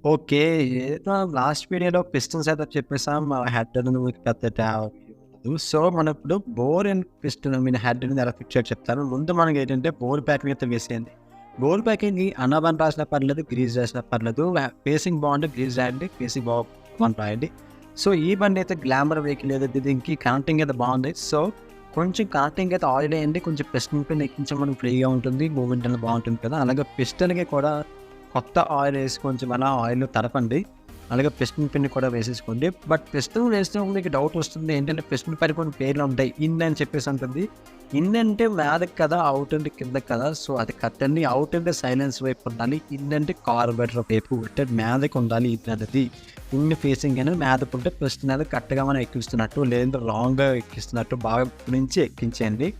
Okay. ఏదో last వీడియోలో piston setup చెప్పేసాం. మా హెడ్ అనేది మీకు పెద్ద ఉండదు. సో, మనం ఇప్పుడు బోర్ అండ్ పిస్టన్ హెడ్ అనేది ఎలా ఫిక్స్ చేయాలో చెప్తాను. ముందు మనకేంటంటే బోర్ ప్యాకింగ్ అయితే వేసేయండి. బోర్ ప్యాకింగ్‌కి అనాబన్ రాసినా పర్లేదు, గ్రీజ్ రాసినా పర్లేదు. ఫేసింగ్ బాగుంటే గ్రీజ్ రాయండి. ఫేసింగ్ బాగుంటే రాయండి. సో, ఈ బండి అయితే గ్లామర్ వెహికల్ ఏదైతే దీనికి కనెక్టింగ్ అయితే బాగుంది. సో, కొంచెం కనెక్టింగ్ అయితే ఆయిల్ వేయండి. కొంచెం పిస్టన్ పిన్ ఎక్కించడం మనకు ఫ్రీగా ఉంటుంది. మూవ్‌మెంట్ అనేది బాగుంటుంది కదా! అలాగే పిస్టన్‌కి కూడా కొత్త ఆయిల్ వేసి కొంచెం అలా ఆయిల్‌లో తడపండి. అలాగే పిస్టన్ పిన్ కూడా వేసేసుకోండి. బట్ పిస్టన్ వేసినప్పుడు మీకు డౌట్ వస్తుంది. ఏంటంటే పిస్టన్ పైన కొన్ని పేర్లు ఉంటాయి. ఇన్ అని చెప్పేసి ఉంటుంది. ఇన్ అంటే మీదకి కదా! అవుట్ అంటే కిందకి కదా! సో, అది కట్టండి. అవుట్ అంటే సైలెన్స్ వైపు ఉండాలి. ఇన్ అంటే కార్బోరేటర్ వైపు అంటే మీదకి ఉండాలి ఇన్ అనేది. ఇన్ ఫేసింగ్ అనేది మీదకు ఉంటే పిస్టన్ అనేది కరెక్ట్‌గా మనం ఎక్కిస్తున్నట్టు, లేదంటే రాంగ్‌గా ఎక్కిస్తున్నట్టు బాగా నుంచి ఎక్కించేయండి.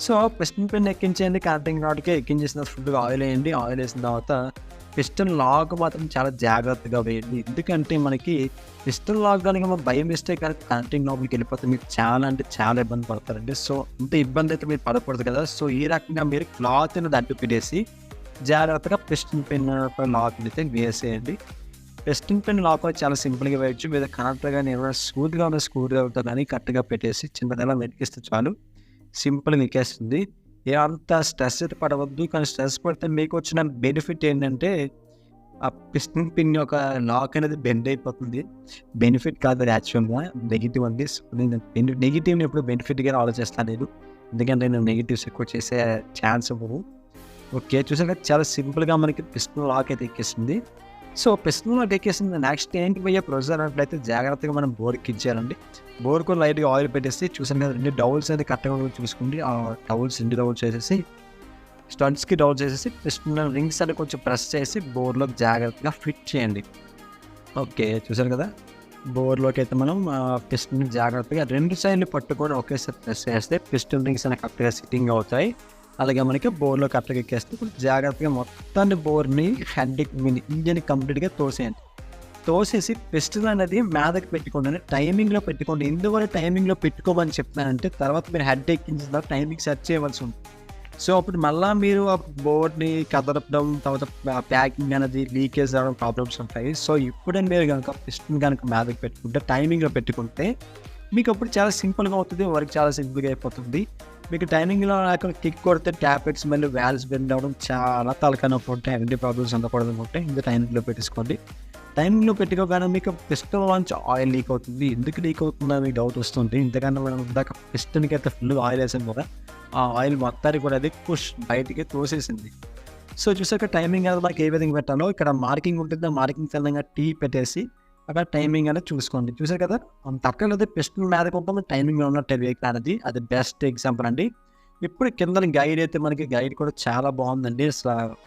సో, పిస్టన్ పిన్ ఎక్కించేయండి. కనెక్టింగ్ రాడ్‌కి ఎక్కించేసిన ఫుల్‌గా ఆయిల్ వేయండి. ఆయిల్ వేసిన తర్వాత పిస్టన్ లాక్ మాత్రం చాలా జాగ్రత్తగా వేయండి. ఎందుకంటే మనకి పిస్టన్ లాక్ గనుక మనం బై మిస్టేక్ కనుక కనెక్టింగ్ లోపలికి వెళ్ళిపోతే మీకు చాలా అంటే చాలా ఇబ్బంది పడతారండి. సో, ఇంత ఇబ్బంది అయితే మీరు పడకూడదు కదా! సో, ఈ రకంగా మీరు క్లాత్ అనేది అడ్డు పెట్టేసి జాగ్రత్తగా పిస్టన్ పిన్ లాక్ అయితే వేసేయండి. పిస్టన్ పిన్ లాక్ అయితే చాలా సింపుల్‌గా వేయొచ్చు. మీద కనెక్టర్ గాని ఏమైనా స్మూత్‌గా ఉన్న స్క్రూ డ్రైవర్‌తో గాని కరెక్ట్‌గా పెట్టేసి చిన్నదలా వెతికిస్తే చాలు. సింపుల్‌గా ఎక్కేస్తుంది. అంత స్ట్రెస్ అయితే పడవద్దు. కానీ స్ట్రెస్ పడితే మీకు వచ్చిన బెనిఫిట్ ఏంటంటే, ఆ పిస్టన్ పిన్ యొక్క లాక్ అనేది బెండ్ అయిపోతుంది. బెనిఫిట్ కాదు అది యాక్చువల్‌గా నెగెటివ్ అండి. సో, నేను నెగెటివ్‌ని ఎప్పుడు బెనిఫిట్‌గానే ఆలోచిస్తాను నేను. ఎందుకంటే నేను నెగెటివ్స్ ఎక్కువ చేసే ఛాన్స్ ఇవ్వను. ఓకే. చూసారు కదా! చాలా సింపుల్‌గా మనకి పిస్టన్ లాక్ అయితే ఎక్కేసింది. సో, పిస్టన్ లాక్ ఎక్కేసింది. నెక్స్ట్ ఏంటి భయ్యా ప్రొసీజర్ అన్నట్లయితే జాగ్రత్తగా మనం బోర్ ఎక్కించాలండి. బోర్‌కు లైట్‌గా ఆయిల్ పెట్టేసి చూసాను కదా! 2 డౌల్స్ అనేది కరెక్ట్‌గా చూసుకోండి. ఆ డౌల్స్ 2 డౌల్స్ వేసేసి స్టడ్స్‌కి డౌల్ చేసేసి పిస్టన్ రింగ్స్ అని కొంచెం ప్రెస్ చేసి బోర్‌లోకి జాగ్రత్తగా ఫిట్ చేయండి. ఓకే. చూసారు కదా! బోర్‌లోకి అయితే మనం పిస్టన్ జాగ్రత్తగా 2 సైడ్‌లు పట్టుకొని ఒకేసారి ప్రెస్ చేస్తే పిస్టన్ రింగ్స్ అనేవి కరెక్ట్‌గా సిట్టింగ్ అవుతాయి. అలాగే మనకి బోర్‌లో కరెక్ట్‌గా ఎక్కేస్తే ఇప్పుడు జాగ్రత్తగా మొత్తాన్ని బోర్‌ని హెడ్‌కి ఇంజిన్‌కి కంప్లీట్‌గా తోసేయండి. తోసేసి పిస్టన్ అనేది మీదకి పెట్టుకోండి. టైమింగ్‌లో పెట్టుకోండి. ఎందువల్ల టైమింగ్‌లో పెట్టుకోమని చెప్తున్నానంటే తర్వాత మీరు హెడ్ ఎక్కించిన తర్వాత టైమింగ్ సెట్ చేయవలసి ఉంటుంది. సో, అప్పుడు మళ్ళా మీరు ఆ బోర్డ్‌ని కదలడం, తర్వాత ప్యాకింగ్ అనేది లీకేజ్ అవ్వడం ప్రాబ్లమ్స్ ఉంటాయి. సో, ఇప్పుడే మీరు గనక పిస్టన్ గనక మీదకి పెట్టుకుంటే, టైమింగ్‌లో పెట్టుకుంటే మీకు అప్పుడు చాలా సింపుల్‌గా అవుతుంది. వర్క్ చాలా సింపుల్‌గా అయిపోతుంది. మీకు టైమింగ్‌లో అక్కడ కిక్ కొడితే ట్యాపెట్స్ మళ్ళీ వాల్వ్స్ బెండ్ అవ్వడం చాలా తలకాయ నొప్పి ఉంటాయి. అలాంటి ప్రాబ్లమ్స్ ఉండకూడదనుకుంటే ఇంకా టైమింగ్‌లో పెట్టేసుకోండి. టైమింగ్‌లో పెట్టుకోగానే మీకు పిస్టన్ లోంచి ఆయిల్ లీక్ అవుతుంది. ఎందుకు లీక్ అవుతుందని మీకు డౌట్ వస్తుంది. ఇంతకన్నా మనం ఇందాక పిస్టన్‌కి అయితే ఫుల్‌గా ఆయిల్ వేసాం కదా! ఆ ఆయిల్ మొత్తాన్ని కూడా అది బయటికి తోసేసింది. సో, చూసాక టైమింగ్ అనేది మనకి ఏ విధంగా పెట్టాలో ఇక్కడ మార్కింగ్ ఉంటుంది. ఆ మార్కింగ్ తెల్లంగా టీ పెట్టేసి అక్కడ టైమింగ్ అనేది చూసుకోండి. చూసారు కదా! అంత అక్కర్లేదు పిస్టన్ మీదకి ఉంటుంది టైమింగ్‌లో ఉన్నట్టే వెహికల్ అనేది. అది బెస్ట్ ఎగ్జాంపుల్ అండి. ఇప్పుడు కిందన గైడ్ అయితే మనకి గైడ్ కూడా చాలా బాగుందండి.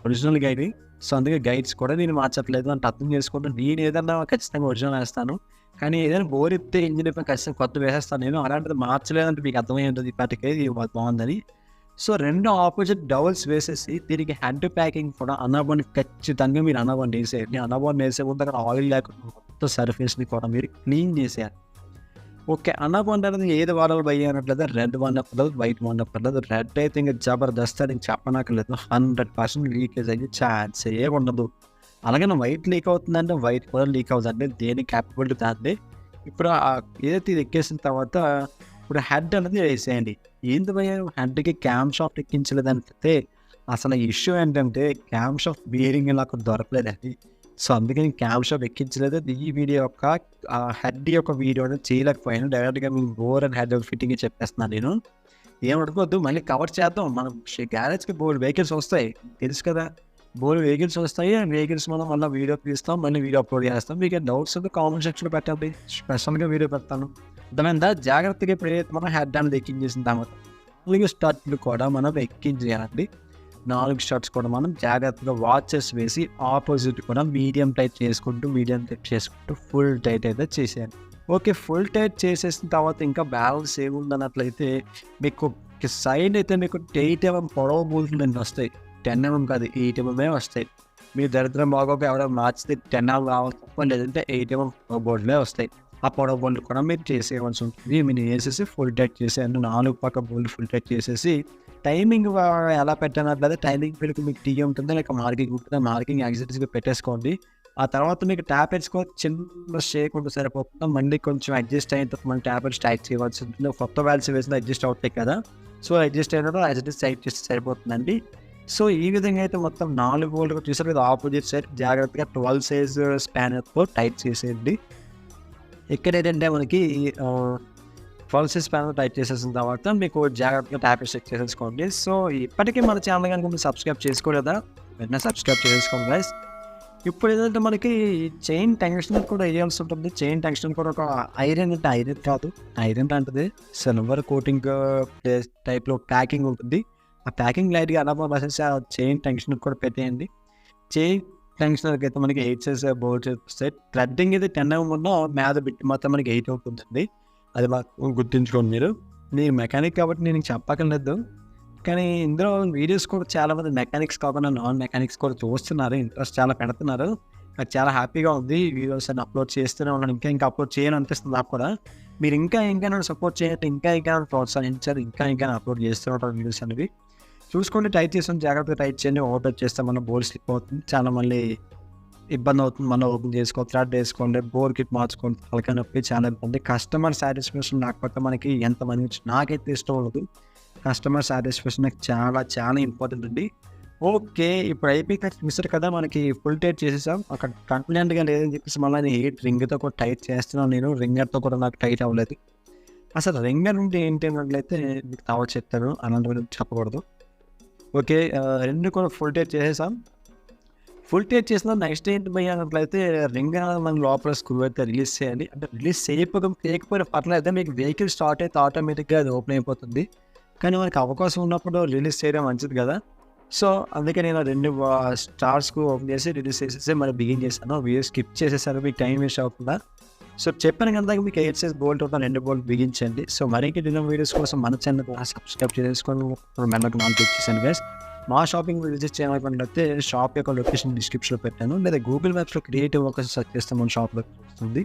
Original guide. సో, అందుకే గైడ్స్ కూడా నేను మార్చట్లేదు అంటే అర్థం చేసుకోండి. నేను ఏదన్నా ఖచ్చితంగా ఒరిజినల్ వేస్తాను. కానీ ఏదైనా బోర్ ఇప్పితే ఇంజిన్ ఇప్పి ఖచ్చితంగా కొత్తది వేసేస్తాను నేను. అలాంటిది మార్చలేదంటే మీకు అర్థమై ఉంటుంది ఇప్పటికే ఇది బాగుందని. సో, 2 ఆపోజిట్ డౌల్స్ వేసేసి దీనికి హెడ్ ప్యాకింగ్ కూడా అనబండి ఖచ్చితంగా మీరు అనబండి వేసేయండి. అనబండి వేసే ముందు అక్కడ ఆయిల్ లేకుండా మొత్తం సర్ఫేస్‌ని కూడా మీరు క్లీన్ చేసేయాలి. ఓకే. అనబండి అనేది ఏది వాడాలి భయ్యా అన్నట్లయితే రెడ్ వాడినా పర్లేదు, వైట్ వాడినా పర్లేదు. రెడ్ అయితే ఇంక జబర్దస్త్ అని చెప్పనక్కర్లేదు. 100% లీకేజ్ అయ్యే ఛాన్సే ఉండదు. అలాగని వైట్ లీక్ అవుతుందంటే వైట్ కూడా లీక్ అవుతుందండి. దేని క్యాపబిలిటీ దానిదే. ఇప్పుడు ఏదైతే ఇది ఎక్కేసిన తర్వాత ఇప్పుడు హెడ్ అనేది వేసేయండి. ఏంది భయ్యా హెడ్‌కి క్యామ్ షాఫ్ట్ ఎక్కించలేదంటే అసలు ఇష్యూ ఏంటంటే క్యామ్ షాఫ్ట్ బేరింగ్ నాకు దొరకలేదండి. సో, అందుకని క్యామ్ షాఫ్ట్ ఎక్కించలేదు. ఈ వీడియో యొక్క హెడ్ యొక్క వీడియో అనేది చేయలేకపోయాను. డైరెక్ట్‌గా మీకు బోర్ అండ్ హెడ్ ఫిట్టింగే చెప్పేస్తున్నాను నేను. ఏమనుకోవద్దు మళ్ళీ కవర్ చేద్దాం. మనం గ్యారేజ్‌కి బోలెడు వెహికల్స్ వస్తాయి. తెలుసు కదా! బోలెడు వెహికల్స్ వస్తాయి. ఆ వెహికల్స్ మనం మళ్ళీ వీడియో తీస్తాం. మళ్ళీ వీడియో అప్లోడ్ చేస్తాం. మీకు డౌట్స్ ఉంటే కామెంట్ సెక్షన్‌లో పెట్టండి. స్పెషల్‌గా వీడియో పెడతాను. అర్థమైందా? జాగ్రత్తగా ఎప్పుడైతే మనం హెడ్ అనేది ఎక్కించేసిన తర్వాత 4 స్టడ్లు కూడా మనం ఎక్కించేయాలండి. 4 స్టడ్స్ కూడా మనం జాగ్రత్తగా వాచెస్ వేసి ఆపోజిట్ కూడా మీడియం టైట్ చేసుకుంటూ ఫుల్ టైట్ అయితే చేసేయాలి. ఓకే. ఫుల్ టైట్ చేసేసిన తర్వాత ఇంకా బ్యాలెన్స్ ఏముందన్నట్లయితే మీకు సైడ్ అయితే మీకు 8 mm పొడవు బోల్ట్లు 2 వస్తాయి. 10 mm కాదు 8 mm వస్తాయి. మీ దరిద్రం బాగోక ఎవరైనా మార్చితే 10 mm రావాలి తప్ప లేదంటే 8 mm పొడవు బోల్ట్లే వస్తాయి. ఆ పొడవు బోల్ట్ కూడా మీరు చేసేయవలసి ఉంటుంది. మీరు వేసేసి ఫుల్ టైట్ చేసేయండి. 4 పక్క బోల్ట్ ఫుల్ టైట్ చేసేసి టైమింగ్ ఎలా పెట్టానట్లయితే టైమింగ్ పిన్‌కి మీకు టీ ఉంటుంది. లేక మార్కింగ్ ఉంటుంది. మార్కింగ్ యాక్సిడెంట్స్‌గా పెట్టేసుకోండి. ఆ తర్వాత మీకు ట్యాబ్లెట్స్ కూడా చిన్న షేక్ ఉంటే సరిపోతుంది. మళ్ళీ కొంచెం అడ్జస్ట్ అయిన తర్వాత మన ట్యాబ్లెట్స్ టైట్ చేయవలసి ఉంటుంది. కొత్త వాల్స్ వేసిన అడ్జస్ట్ అవుతాయి కదా, సో అడ్జస్ట్ అయినప్పుడు యాజ్ ఇట్ ఈస్ టైట్ చేస్తే సరిపోతుందండి. సో ఈ విధంగా అయితే మొత్తం 4 బోల్ట్ చూసారు కదా, ఆపోజిట్ సైడ్ జాగ్రత్తగా 12 సైజ్ స్పానర్తో టైట్ చేసేయండి. ఇక్కడ ఏంటంటే మనకి 12 సైజ్ స్పానర్ టైట్ చేసేసిన తర్వాత మీకు జాగ్రత్తగా ట్యాబ్లెట్స్ చెక్ చేసేసుకోండి. సో ఇప్పటికీ మన ఛానల్ కనుక మీరు సబ్స్క్రైబ్ చేసుకోలేదా, వెంటనే సబ్స్క్రైబ్ చేసుకోండి గైస్. ఇప్పుడు ఏంటంటే మనకి చైన్ టెన్షన్ కూడా వేయాల్సి ఉంటుంది. చైన్ టెన్షన్ కూడా ఒక ఐరన్ అంటే ఐరన్ కాదు, ఐరన్ లాంటిది సిల్వర్ కోటింగ్ టైప్లో ప్యాకింగ్ ఉంటుంది. ఆ ప్యాకింగ్ లైట్గా అలా రాసేసి ఆ చైన్ టెన్షన్ కూడా పెట్టేయండి. చైన్ టెన్షనర్కి అయితే మనకి 8 సైజ్ బోల్ట్స్ వస్తాయి. థ్రెడ్డింగ్ ఇది 10 ఉన్న మీద బిట్ మాత్రం మనకి 8 అవుతుందండి. అది మాకు గుర్తుంచుకోండి. మీరు మెకానిక్ కాబట్టి నేను చెప్పక్కర్లేదు, కానీ ఇందులో వీడియోస్ కూడా చాలామంది మెకానిక్స్ కాకుండా నాన్ మెకానిక్స్ కూడా చూస్తున్నారు, ఇంట్రెస్ట్ చాలా పెడుతున్నారు. నాకు చాలా హ్యాపీగా ఉంది. వీడియోస్ అని అప్లోడ్ చేస్తూనే ఉన్నాను, ఇంకా అప్లోడ్ చేయని అనిపిస్తుంది నాకు కూడా. మీరు ఇంకా నన్ను సపోర్ట్ చేయండి, ఇంకా ప్రోత్సహించారు, ఇంకా అప్లోడ్ చేస్తూ ఉంటారు వీడియోస్ అనేవి. చూసుకోండి, టైట్ చేసాం, జాగ్రత్తగా టైట్ చేయండి. ఓపెన్ చేస్తే మన బోర్ స్లిప్ అవుతుంది, చాలా మళ్ళీ ఇబ్బంది అవుతుంది. మనం ఓపెన్ చేసుకోవాలి, థ్రెడ్ వేసుకోండి, బోర్ కిట్ మార్చుకోండి, తలకాయ నొప్పి చాలా ఇబ్బంది. కస్టమర్ సాటిస్ఫాక్షన్ లేకపోతే మనకి ఎంతమంది నాకైతే ఇష్టం ఉండదు. కస్టమర్ సాటిస్ఫాక్షన్ నాకు చాలా ఇంపార్టెంట్ అండి. ఓకే, ఇప్పుడు అయిపోయి చూసారు కదా, మనకి ఫుల్ టైట్ చేసేసాం. అక్కడ కాన్ఫిడెంట్గా లేదని చెప్పేసి మళ్ళీ నేను రింగ్తో కూడా టైట్ చేస్తున్నాను. నేను రింగర్తో కూడా నాకు టైట్ అవ్వలేదు. అసలు రింగర్ ఉంటే ఏంటి అన్నట్లయితే మీకు తర్వాత చెప్తాను, అలాంటి చెప్పకూడదు. ఓకే, 2 కూడా ఫుల్ టైట్ చేసేసాం. ఫుల్ టైట్ చేసిన నెక్స్ట్ ఏంటి భయ్య అన్నట్లయితే రింగ్ మన లోపల స్క్రూ అయితే రిలీజ్ చేయాలి. అంటే రిలీజ్ చేయకపోయినా పర్లేదు, మీకు వెహికల్ స్టార్ట్ అయితే ఆటోమేటిక్గా అది ఓపెన్ అయిపోతుంది. కానీ మనకి అవకాశం ఉన్నప్పుడు రిలీజ్ చేయడం మంచిది కదా. సో అందుకే నేను 2 స్టార్స్కు ఓపెన్ చేసి రిలీజ్ చేసేసి మరి బిగిన్ చేశాను. వీడియో స్కిప్ చేసేసాను, మీకు టైం వేస్ట్ అవుతుందా. సో చెప్పాను కదా, మీకు 8 సైజ్ బోల్ట్ ఉన్న 2 బోల్ట్ బిగించండి. సో మరిన్ని వీడియోస్ కోసం మన ఛానల్ సబ్స్క్రైబ్ చేసుకొని మెల్లగా నాలుగు ఇచ్చేసాను గైస్. మా షాపింగ్ విజిట్ చేయాలనుకుంటే షాప్ యొక్క లొకేషన్ డిస్క్రిప్షన్లో పెట్టాను, లేదా గూగుల్ మ్యాప్స్లో క్రియేటివ్ ఒక సెర్చ్ చేస్తే మన షాప్లో వస్తుంది.